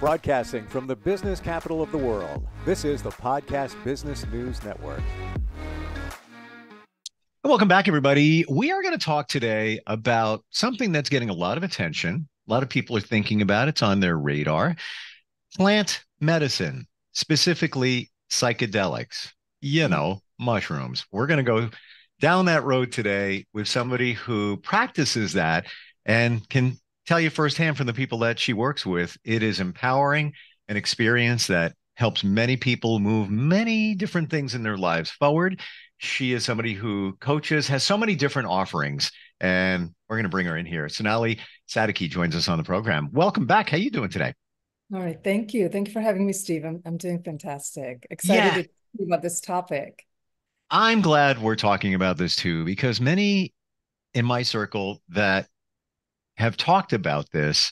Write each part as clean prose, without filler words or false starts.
Broadcasting from the business capital of the world, this is the Podcast Business News Network. Welcome back, everybody. We are going to talk today about something that's getting a lot of attention. A lot of people are thinking about it. It's on their radar. Plant medicine, specifically psychedelics, mushrooms. We're going to go down that road today with somebody who practices that and can tell you firsthand from the people that she works with. It is empowering, an experience that helps many people move many different things in their lives forward. She is somebody who coaches, has so many different offerings, and we're going to bring her in here. Sonali Sadequee joins us on the program. Welcome back. How are you doing today? All right. Thank you. Thank you for having me, Steve. I'm doing fantastic. Excited Yeah, to talk about this topic. I'm glad we're talking about this too, because many in my circle that have talked about this,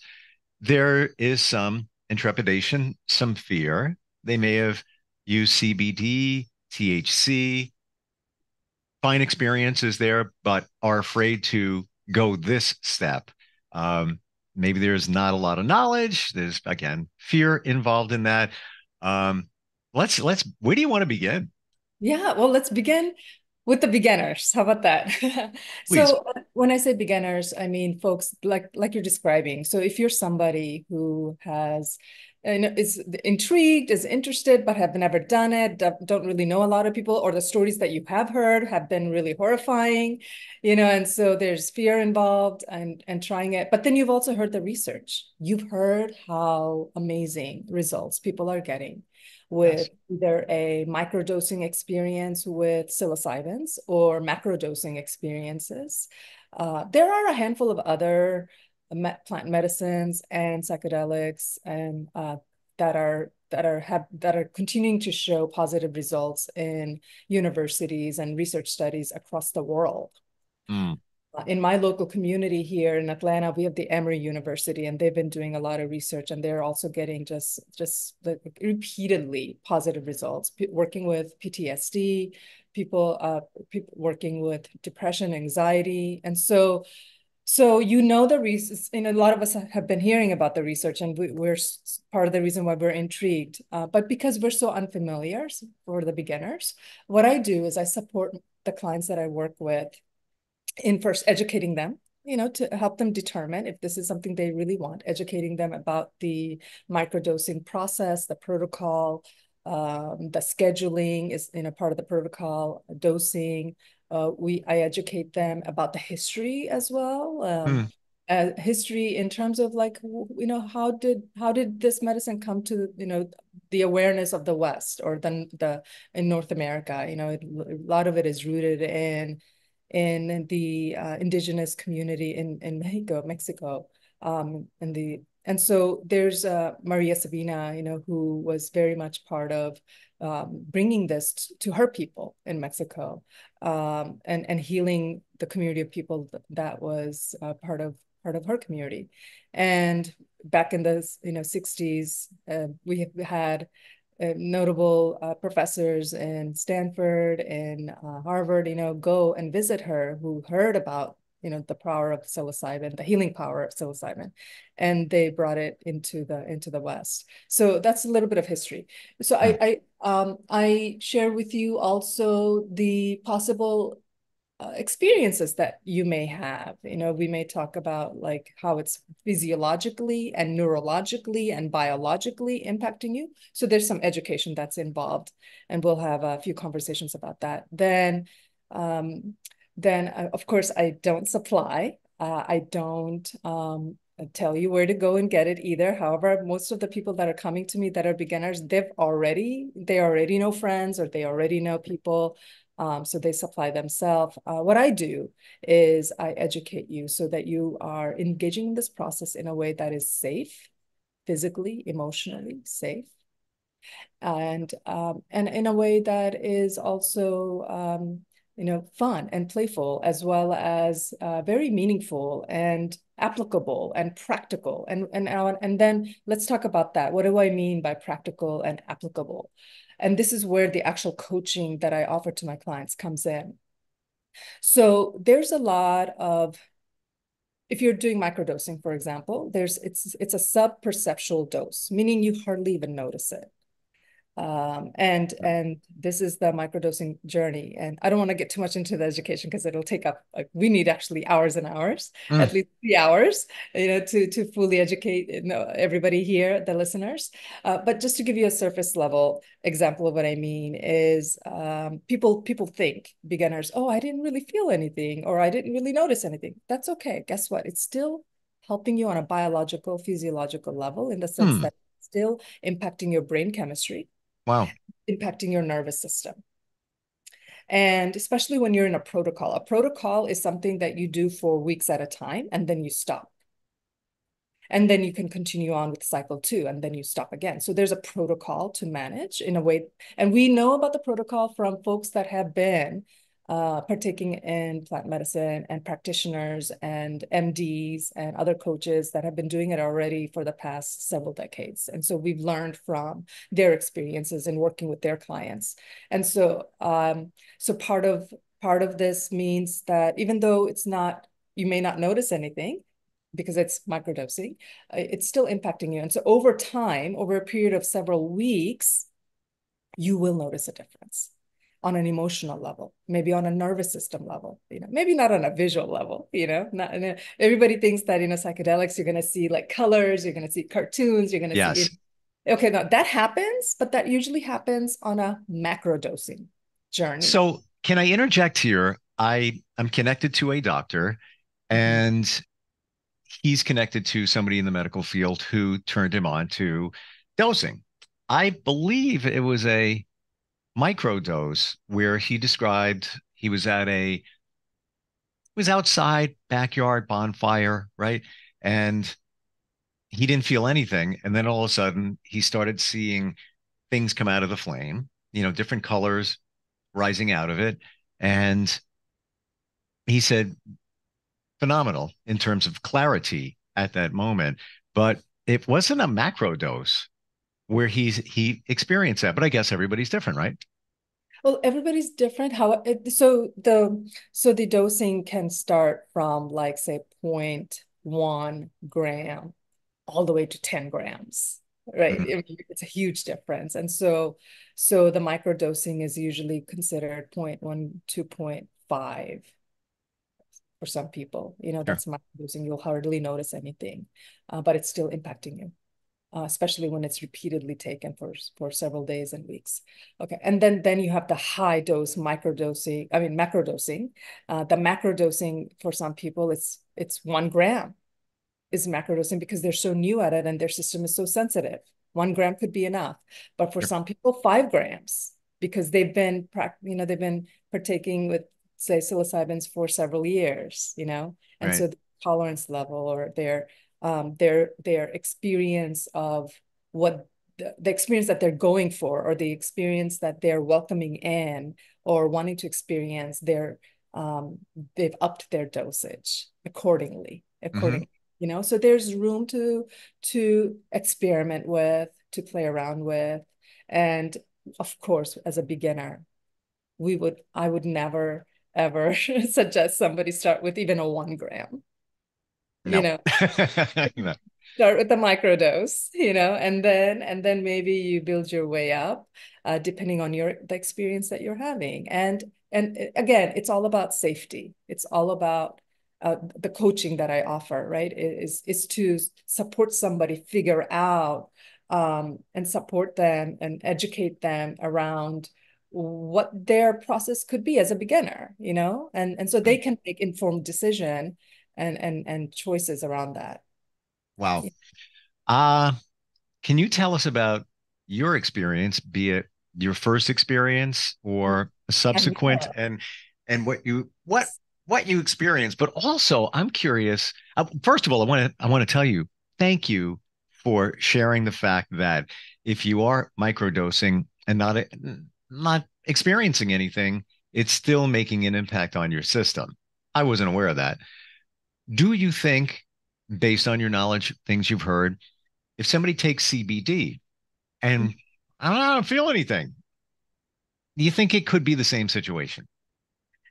there is some intrepidation, some fear. They may have used CBD, THC, fine experiences there, but are afraid to go this step. Um, Maybe there's not a lot of knowledge. There's, again, fear involved in that. Let's where do you want to begin? Yeah, well, let's begin with the beginners. How about that? Please. So when I say beginners, I mean folks like you're describing. So if you're somebody who has and is intrigued, is interested, but have never done it, don't really know a lot of people, or the stories that you have heard have been really horrifying, and so there's fear involved and trying it. But then you've also heard the research. You've heard how amazing results people are getting Yes. with either a microdosing experience with psilocybins or macrodosing experiences. There are a handful of other plant medicines and psychedelics and that are continuing to show positive results in universities and research studies across the world. Mm, In my local community here in Atlanta, we have the Emory University, and they've been doing a lot of research, and they're also getting just like repeatedly positive results, working with PTSD, people working with depression, anxiety, and so the research. A lot of us have been hearing about the research, and we're part of the reason why we're intrigued. But because we're so unfamiliar for the beginners, what I do is I support the clients that I work with in first educating them, to help them determine if this is something they really want, educating them about the microdosing process, the protocol, the scheduling is part of the protocol, dosing. I educate them about the history as well. mm, History in terms of like, how did this medicine come to, the awareness of the West or the in North America? A lot of it is rooted in the indigenous community in Mexico. And so there's Maria Sabina, who was very much part of bringing this to her people in Mexico, and healing the community of people that was part of her community. And back in the 60s, we had notable professors in Stanford and Harvard, go and visit her, who heard about, the power of psilocybin, the healing power of psilocybin, and they brought it into the West. So that's a little bit of history. So mm. I share with you also the possible experiences that you may have. We may talk about like how it's physiologically and neurologically and biologically impacting you. So there's some education that's involved, and we'll have a few conversations about that. Then of course, I don't supply. I don't tell you where to go and get it either. However, most of the people that are coming to me that are beginners, they already know friends, or they already know people, so they supply themselves. What I do is I educate you so that you are engaging in this process in a way that is safe, physically, emotionally safe, and in a way that is also fun and playful, as well as very meaningful and applicable and practical. And then let's talk about that. What do I mean by practical and applicable? And this is where the actual coaching that I offer to my clients comes in. So there's a lot of if you're doing microdosing, for example, it's a sub-perceptual dose, meaning you hardly even notice it. And this is the microdosing journey. And I don't want to get too much into the education because it'll take up, like, we need actually hours and hours, at least 3 hours, to fully educate, everybody here, the listeners. But just to give you a surface level example of what I mean is, people think, beginners, oh, I didn't really feel anything, or I didn't really notice anything. That's okay. Guess what? It's still helping you on a biological, physiological level, in the sense that it's still impacting your brain chemistry, Wow. impacting your nervous system. And especially when you're in a protocol is something that you do for weeks at a time, and then you stop. And then you can continue on with cycle 2, and then you stop again. So there's a protocol to manage in a way. And we know about the protocol from folks that have been partaking in plant medicine, and practitioners and MDs and other coaches that have been doing it already for the past several decades. And so we've learned from their experiences in working with their clients. And so, so part of this means that even though you may not notice anything, because it's microdosing, it's still impacting you. And so over time, over a period of several weeks, you will notice a difference on an emotional level, maybe on a nervous system level, maybe not on a visual level, not, everybody thinks that, psychedelics, you're going to see like colors, you're going to see cartoons, you're going to Yes. see, okay, no, that happens, but that usually happens on a macro dosing journey. So can I interject here? I'm connected to a doctor, and he's connected to somebody in the medical field who turned him on to dosing. I believe it was a microdose where he described he was outside, backyard bonfire, right? And he didn't feel anything. And then all of a sudden he started seeing things come out of the flame, different colors rising out of it. And he said, phenomenal in terms of clarity at that moment. But it wasn't a macro dose where he experienced that. But I guess everybody's different, right? Well, everybody's different. So the dosing can start from, like, say 0.1 gram all the way to 10 grams, right? It's a huge difference. And so the microdosing is usually considered 0.1 to 0.5 for some people. Sure. That's microdosing. You'll hardly notice anything, but it's still impacting you. Especially when it's repeatedly taken for several days and weeks. Okay, and then you have the high dose macrodosing. The macrodosing for some people, it's 1 gram is macrodosing, because they're so new at it and their system is so sensitive. 1 gram could be enough, but for some people, 5 grams, because they've been partaking with, say, psilocybins for several years, and right. So the tolerance level, or their experience of what the experience that they're going for, or the experience that they're welcoming in or wanting to experience, they've upped their dosage accordingly. So there's room to experiment with, to play around with. And of course, as a beginner, I would never ever suggest somebody start with even a 1 gram. No. No. No. Start with the microdose, and then maybe you build your way up, depending on the experience that you're having. And again, it's all about safety. It's all about the coaching that I offer, right? Is to support somebody figure out, and support them and educate them around what their process could be as a beginner, and so they can make informed decision and choices around that. Wow. Uh, can you tell us about your experience, be it your first experience or a subsequent, and what you experienced? But also, I'm curious. First of all, I want to tell you, thank you for sharing the fact that if you are microdosing and not experiencing anything, it's still making an impact on your system. I wasn't aware of that. Do you think, based on your knowledge, things you've heard, if somebody takes CBD and I don't feel anything, do you think it could be the same situation?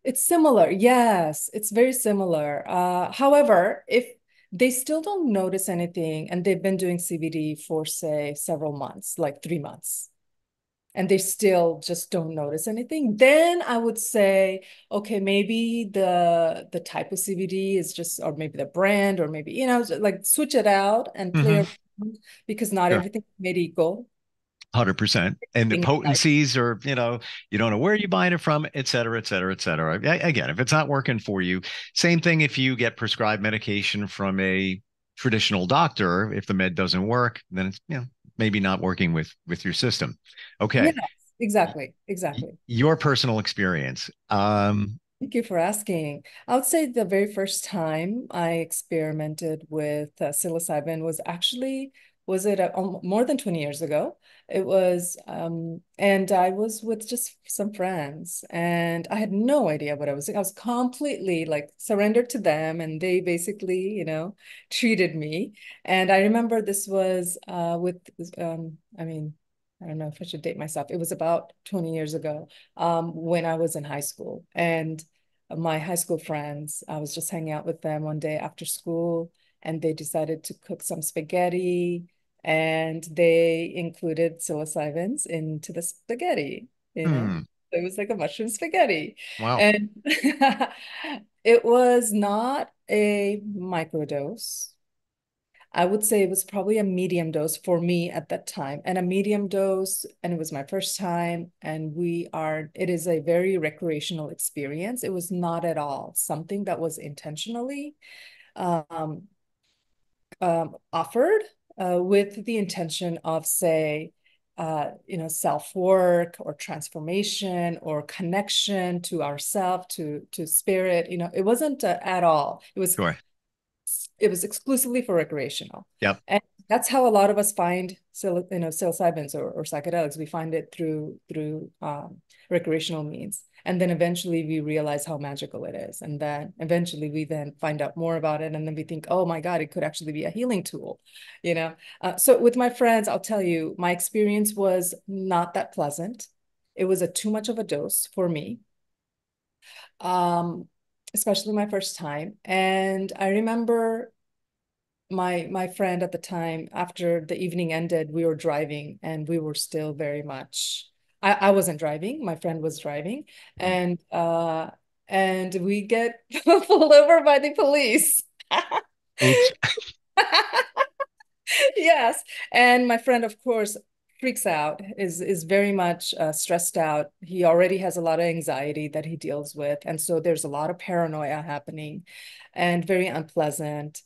It's similar. Yes, it's very similar. However, if they still don't notice anything and they've been doing CBD for, say, several months, like 3 months, and they still just don't notice anything, then I would say, okay, maybe the type of CBD is just, or maybe the brand, or maybe, like switch it out and play Hmm. around, because not Sure. everything is made equal. 100%. And the Things like, potencies are, you don't know where you're buying it from, et cetera, et cetera, et cetera. Again, if it's not working for you, same thing if you get prescribed medication from a traditional doctor, if the med doesn't work, then it's, maybe not working with your system. Okay. yes, exactly, exactly. Your personal experience. Thank you for asking. I would say the very first time I experimented with psilocybin was actually, was it more than 20 years ago? It was, and I was with just some friends, and I had no idea what I was doing. I was completely like surrendered to them, and they basically, treated me. And I remember this was I mean, I don't know if I should date myself. It was about 20 years ago, when I was in high school. And my high school friends, I was just hanging out with them one day after school, and they decided to cook some spaghetti, and they included psilocybins into the spaghetti, you know. hmm, It was like a mushroom spaghetti. wow. And it was not a microdose. I would say it was probably a medium dose for me at that time, and a medium dose, and it was my first time. And it is a very recreational experience. It was not at all something that was intentionally um, offered with the intention of, say, self-work or transformation or connection to ourself, to spirit. It wasn't at all. Sure. It was exclusively for recreational. Yep. And that's how a lot of us find psilocybins or psychedelics. We find it through recreational means. And then eventually we realize how magical it is. And then eventually we then find out more about it. And then we think, oh my God, it could actually be a healing tool, you know? So with my friends, I'll tell you, my experience was not that pleasant. It was too much of a dose for me, um, especially my first time. And I remember my friend at the time, after the evening ended, we were driving, and we were still very much, I wasn't driving, my friend was driving, Mhm. and we get pulled over by the police. Oops. Yes. And my friend, of course, freaks out, is very much stressed out. He already has a lot of anxiety that he deals with. And so there's a lot of paranoia happening, and very unpleasant.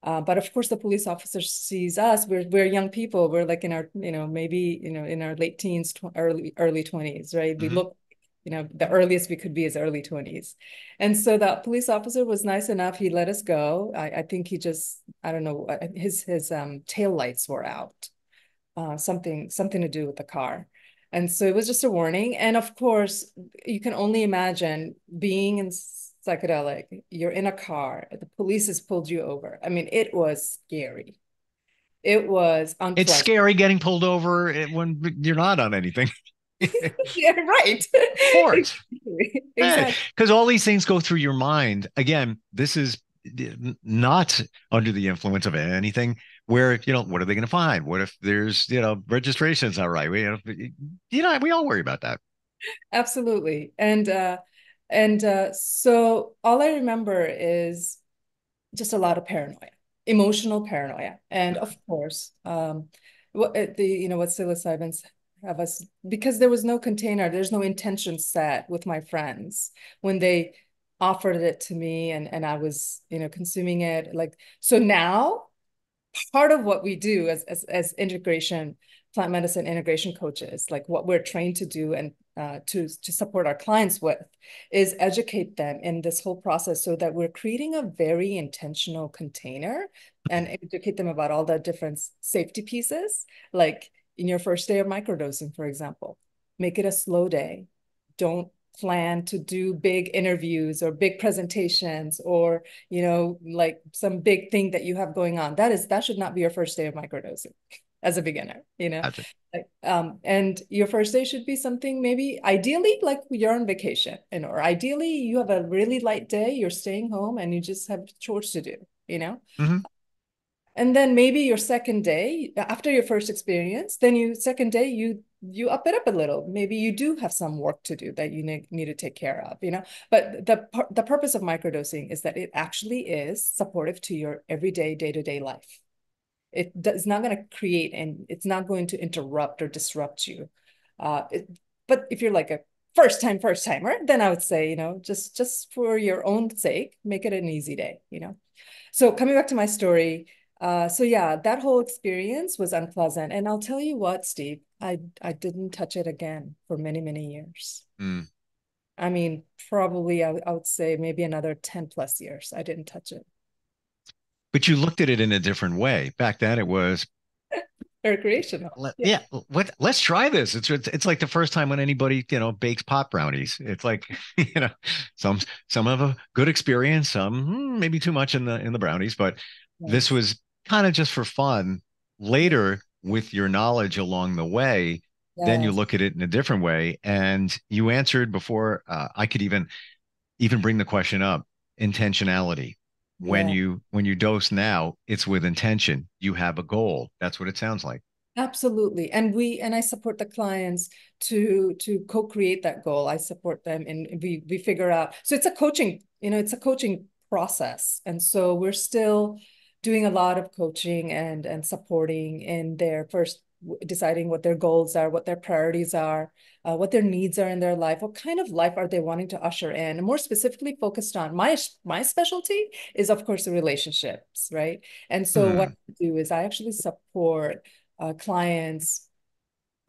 But of course, the police officer sees us. We're young people. We're like in our, maybe, in our late teens, early 20s, right? We Hmm. look, the earliest we could be is early 20s. And so that police officer was nice enough. He let us go. I think he just, I don't know, his tail lights were out, something to do with the car. And so it was just a warning. And of course, you can only imagine being in psychedelic, you're in a car, the police has pulled you over. I mean, it was scary. It was It's unpleasant. scary getting pulled over when you're not on anything. Of Yeah, right. course. Exactly. Because all these things go through your mind. Again, this is not under the influence of anything where, what are they going to find? What if there's, registration's not right? We all worry about that. Absolutely. And so all I remember is just a lot of paranoia, emotional paranoia. And of course, what psilocybins have us, because there was no container, there's no intention set with my friends when they offered it to me, and I was, consuming it. Like, so now part of what we do as integration plant medicine integration coaches, like what we're trained to do, and to support our clients with, is educate them in this whole process, so that we're creating a very intentional container, and educate them about all the different safety pieces. Like in your first day of microdosing, for example, make it a slow day. Don't plan to do big interviews or big presentations, or like some big thing that you have going on. That should not be your first day of microdosing. as a beginner, you know. Gotcha. Like, and your first day should be something maybe ideally like you're on vacation, and or ideally you have a really light day, you're staying home and you just have chores to do, you know. Hmm. And then maybe your second day, after your first experience, then you second day you up it up a little. Maybe you do have some work to do that you need to take care of, you know. But the purpose of microdosing is that it actually is supportive to your everyday day-to-day life. It's not going to create and it's not going to interrupt or disrupt you. But if you're like a first timer, then I would say, you know, just for your own sake, make it an easy day, you know. So coming back to my story, so yeah, that whole experience was unpleasant. And I'll tell you what, Steve, I didn't touch it again for many, many years. Mm. I mean, probably I would say maybe another 10 plus years. I didn't touch it. But you looked at it in a different way. Back then, it was Recreational. Yeah. yeah, let's try this. It's like the first time when anybody, bakes pop brownies. It's like, some some have a good experience, some maybe too much in the brownies, but this Yes. was kind of just for fun. Later, with your knowledge along the way, then you Yes. look at it in a different way. And you answered before I could even bring the question up, intentionality. Yeah. When you dose now, it's with intention. You have a goal. That's what it sounds like. Absolutely. And I support the clients to co-create that goal. I support them and we figure out. So it's a coaching, you know, it's a coaching process. And so we're still doing a lot of coaching and supporting in their first deciding what their goals are, what their priorities are, what their needs are in their life, what kind of life are they wanting to usher in, and more specifically focused on my specialty is of course the relationships, right? And so what Hmm. I do is I actually support clients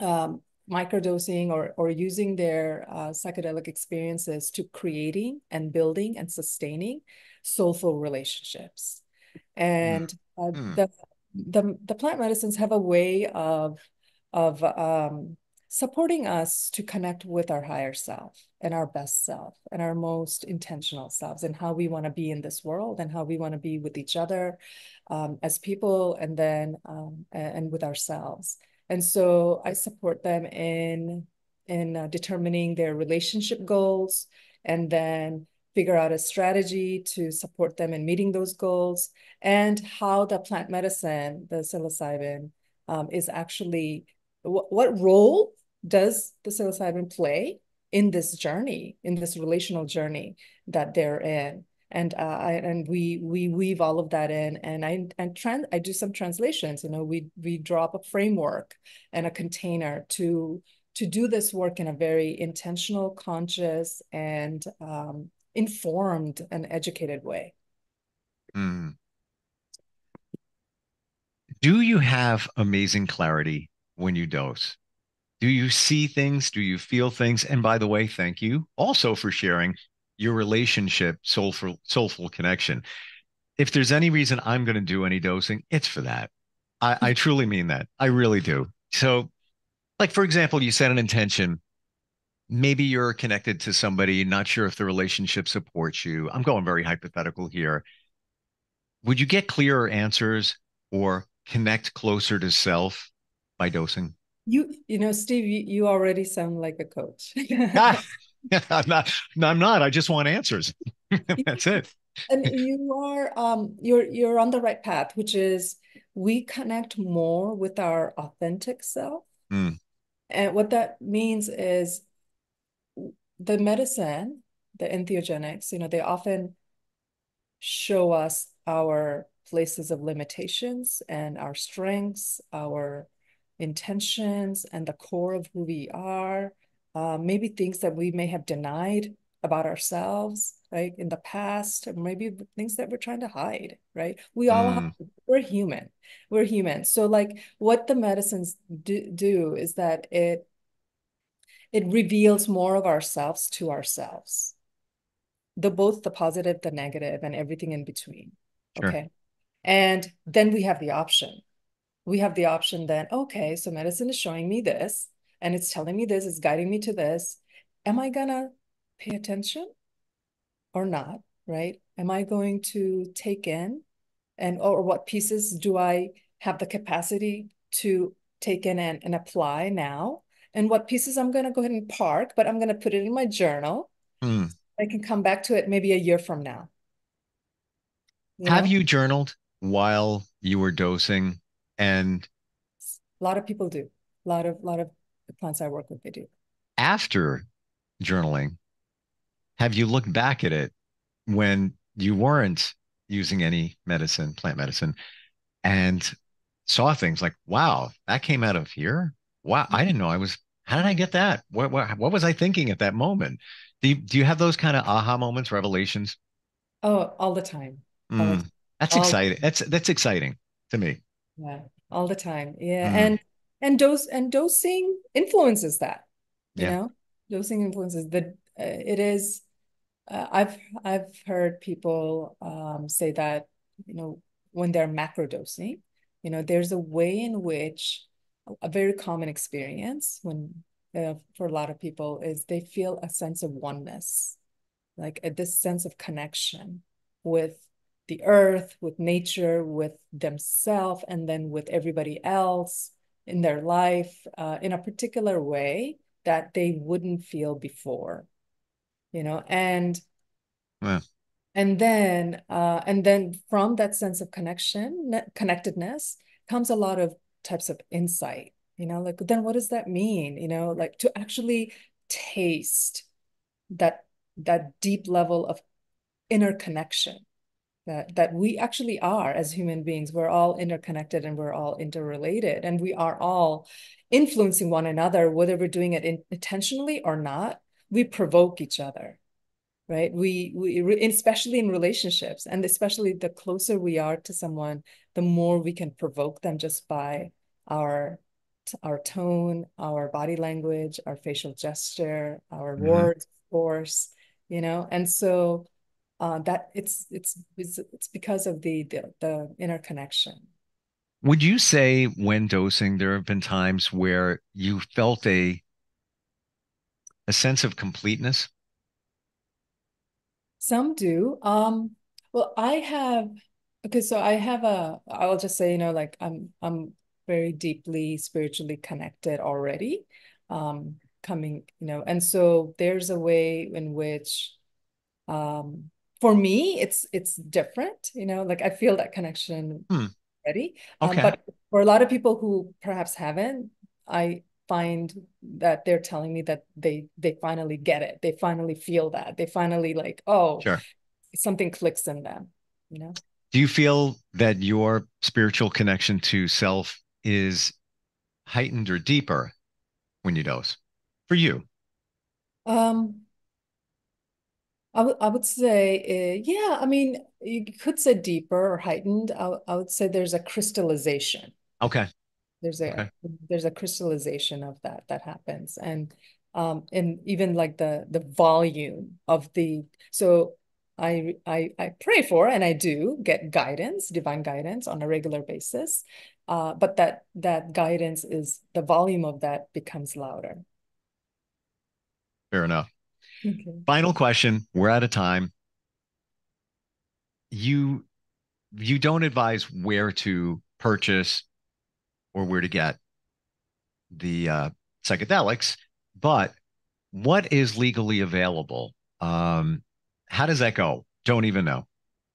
microdosing or using their psychedelic experiences to creating and building and sustaining soulful relationships. Hmm. And Hmm. the plant medicines have a way of supporting us to connect with our higher self and our best self and our most intentional selves and how we want to be in this world and how we want to be with each other as people and then and with ourselves. And so I support them in determining their relationship goals and then figure out a strategy to support them in meeting those goals and how the plant medicine, the psilocybin, is actually what role does the psilocybin play in this journey, in this relational journey that they're in. And we weave all of that in, and I do some translations. You know, we draw up a framework and a container to do this work in a very intentional, conscious, and informed and educated way. Hmm. Do you have amazing clarity when you dose? Do you see things? Do you feel things? And by the way, thank you also for sharing your relationship, soulful connection. If there's any reason I'm going to do any dosing, it's for that. I truly mean that. I really do. So, like, for example, you set an intention. Maybe you're connected to somebody, not sure if the relationship supports you. I'm going very hypothetical here. Would you get clearer answers or connect closer to self by dosing? You know, Steve, you already sound like a coach. Ah, I'm not. No, I'm not. I just want answers. That's it. And you are you're on the right path, which is we connect more with our authentic self. Mm, And what that means is the medicine, the entheogenics, you know, they often show us our places of limitations and our strengths, our intentions, and the core of who we are. Maybe things that we may have denied about ourselves, right, in the past, or maybe things that we're trying to hide, right? We all have, mm, we're human. We're human. So, like, what the medicines do is that it reveals more of ourselves to ourselves, both the positive, the negative, and everything in between. sure. Okay. And then we have the option. We have the option then, okay, so medicine is showing me this, and it's telling me this, it's guiding me to this. Am I gonna pay attention or not? Right? Am I going to take in, and or what pieces do I have the capacity to take in and apply now, and what pieces I'm going to go ahead and park, but I'm going to put it in my journal. Hmm. I can come back to it maybe a year from now, you Have know? you journaled while you were dosing? And A lot of people do. A lot of the clients I work with, they do. after journaling, have you looked back at it when you weren't using any medicine, plant medicine, and saw things like, wow, that came out of here? Wow, I didn't know I was, how did I get that? What was I thinking at that moment? Do you have those kind of aha moments, revelations? Oh, all the time. All the Mm, that's all exciting. That's exciting to me. yeah, all the time. Yeah. Mm, And dosing influences that, you yeah. know? Dosing influences the it is I've heard people say that, you know, when they're macro dosing, you know, there's a way in which a very common experience when for a lot of people is they feel a sense of oneness, like this sense of connection with the earth, with nature, with themselves, and then with everybody else in their life in a particular way that they wouldn't feel before, you know. Well, And then from that sense of connectedness comes a lot of types of insight, you know, like then what does that mean, you know, like to actually taste that deep level of inner connection that we actually are as human beings. We're all interconnected and we're all interrelated, and we are all influencing one another, whether we're doing it intentionally or not. We provoke each other, right? Especially in relationships, and especially the closer we are to someone, the more we can provoke them just by our our tone, our body language, our facial gesture, our mhm. words, of course, you know. And so that it's because of the interconnection. Would you say when dosing, there have been times where you felt a sense of completeness? Some do. Well, I have, okay, so I'll just say, you know, like I'm very deeply spiritually connected already. Coming, you know, and so there's a way in which um for me it's different, you know, like I feel that connection Hmm. already. Okay. But for a lot of people who perhaps haven't, I find that they're telling me that they finally get it. They finally feel that. They finally like, oh, Sure. something clicks in them, you know? Do you feel that your spiritual connection to self is heightened or deeper when you dose? For you? Um, I would say, yeah, I mean, you could say deeper or heightened. I would say there's a crystallization. Okay. there's Okay. a there's a crystallization of that happens, and even like the volume of the so I pray for, and I do get guidance, divine guidance on a regular basis, but that guidance is the volume of that becomes louder. Fair enough. Okay. Final question. We're out of time. You you don't advise where to purchase or where to get the psychedelics, but what is legally available? How does that go? Don't even know.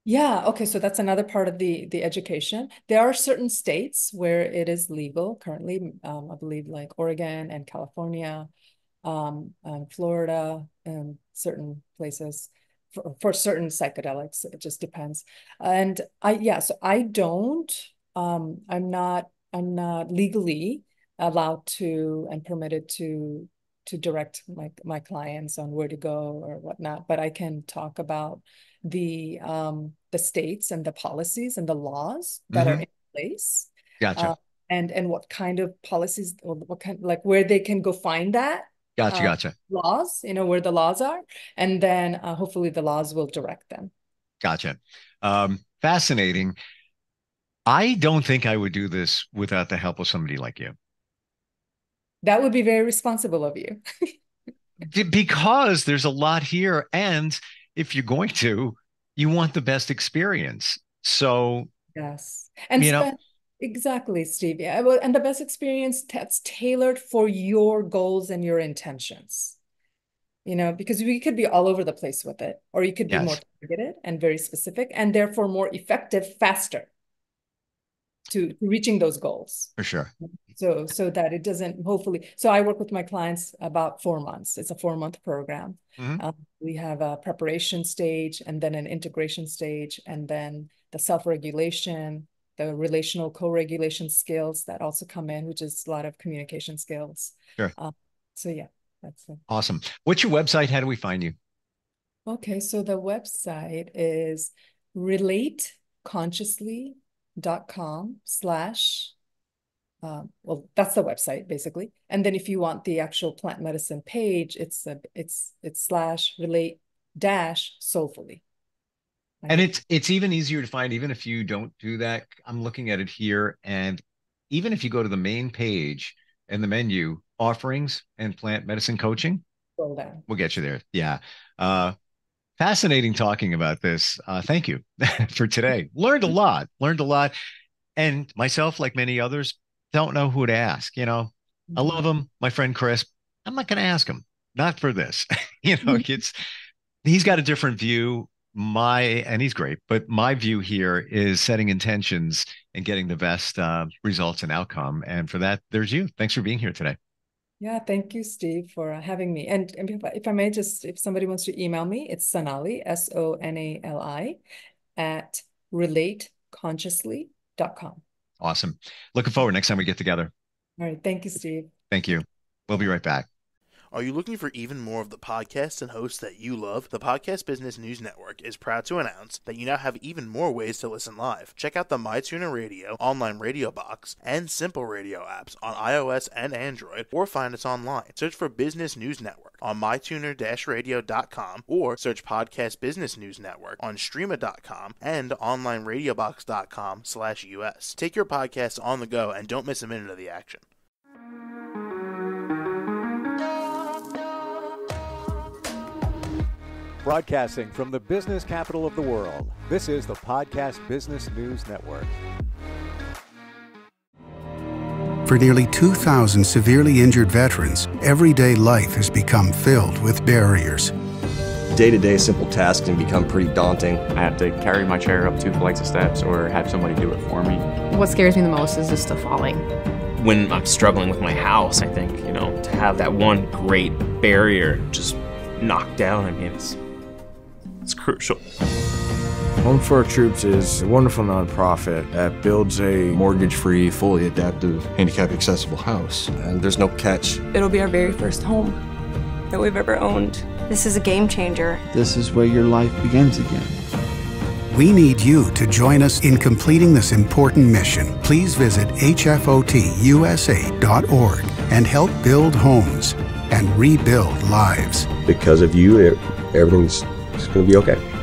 Yeah, okay, so that's another part of the education. There are certain states where it is legal currently, I believe like Oregon and California, and Florida, and certain places for certain psychedelics. It just depends. And yeah, so I don't, I'm not legally allowed to and permitted to direct my clients on where to go or whatnot, but I can talk about the states and the policies and the laws that are Hmm. in place. Gotcha. Uh, and what kind of policies, or what kind, like where they can go find that Gotcha. uh, Gotcha. laws, you know, where the laws are, and then hopefully the laws will direct them. Gotcha. Fascinating. I don't think I would do this without the help of somebody like you. That would be very responsible of you. Because there's a lot here. And if you're going to, you want the best experience. So, Yes. And you know, spend Exactly, Steve. Yeah, well, and the best experience that's tailored for your goals and your intentions. Because we could be all over the place with it, or you could be more Yes, targeted and very specific, and therefore more effective, faster to reaching those goals. for sure. So that it doesn't, hopefully. So I work with my clients about 4 months. It's a 4-month program. Mhm. We have a preparation stage, and then an integration stage, and then the self-regulation, the relational co-regulation skills that also come in, which is a lot of communication skills. Sure. So yeah, that's it. Awesome. What's your website? How do we find you? Okay, so the website is relateconsciously.com/ well, that's the website basically. And then if you want the actual plant medicine page, it's /relate-soulfully. And it's even easier to find, even if you don't do that. I'm looking at it here, and even if you go to the main page and the menu, offerings and plant medicine coaching, Scroll down. we'll get you there. Yeah. Fascinating talking about this. Thank you for today. Learned a lot. And myself, like many others, don't know who to ask. I love him, my friend Chris. I'm not going to ask him, not for this. He's got a different view. And he's great, but my view here is setting intentions and getting the best results and outcome. And for that, there's you. Thanks for being here today. Yeah, thank you, Steve, for having me. And if I may, if somebody wants to email me, it's Sonali, SONALI, at relateconsciously.com. Awesome. Looking forward next time we get together. All right. Thank you, Steve. Thank you. We'll be right back. Are you looking for even more of the podcasts and hosts that you love? The Podcast Business News Network is proud to announce that you now have even more ways to listen live. Check out the MyTuner Radio, online radio box, and Simple Radio apps on iOS and Android, or find us online. Search for Business News Network on mytuner-radio.com, or search Podcast Business News Network on streama.com and onlineradiobox.com/US. Take your podcast on the go and don't miss a minute of the action. Broadcasting from the business capital of the world, this is the Podcast Business News Network. For nearly 2,000 severely injured veterans, everyday life has become filled with barriers. Day-to-day simple tasks can become pretty daunting. I have to carry my chair up 2 flights of steps or have somebody do it for me. What scares me the most is just the falling. When I'm struggling with my house, I think, to have that one great barrier just knocked down, it's crucial. Home for Our Troops is a wonderful nonprofit that builds a mortgage-free, fully adaptive, handicap-accessible house. And there's no catch. It'll be our very first home that we've ever owned. This is a game changer. This is where your life begins again. We need you to join us in completing this important mission. Please visit hfotusa.org and help build homes and rebuild lives. Because of you, everything's going to be okay.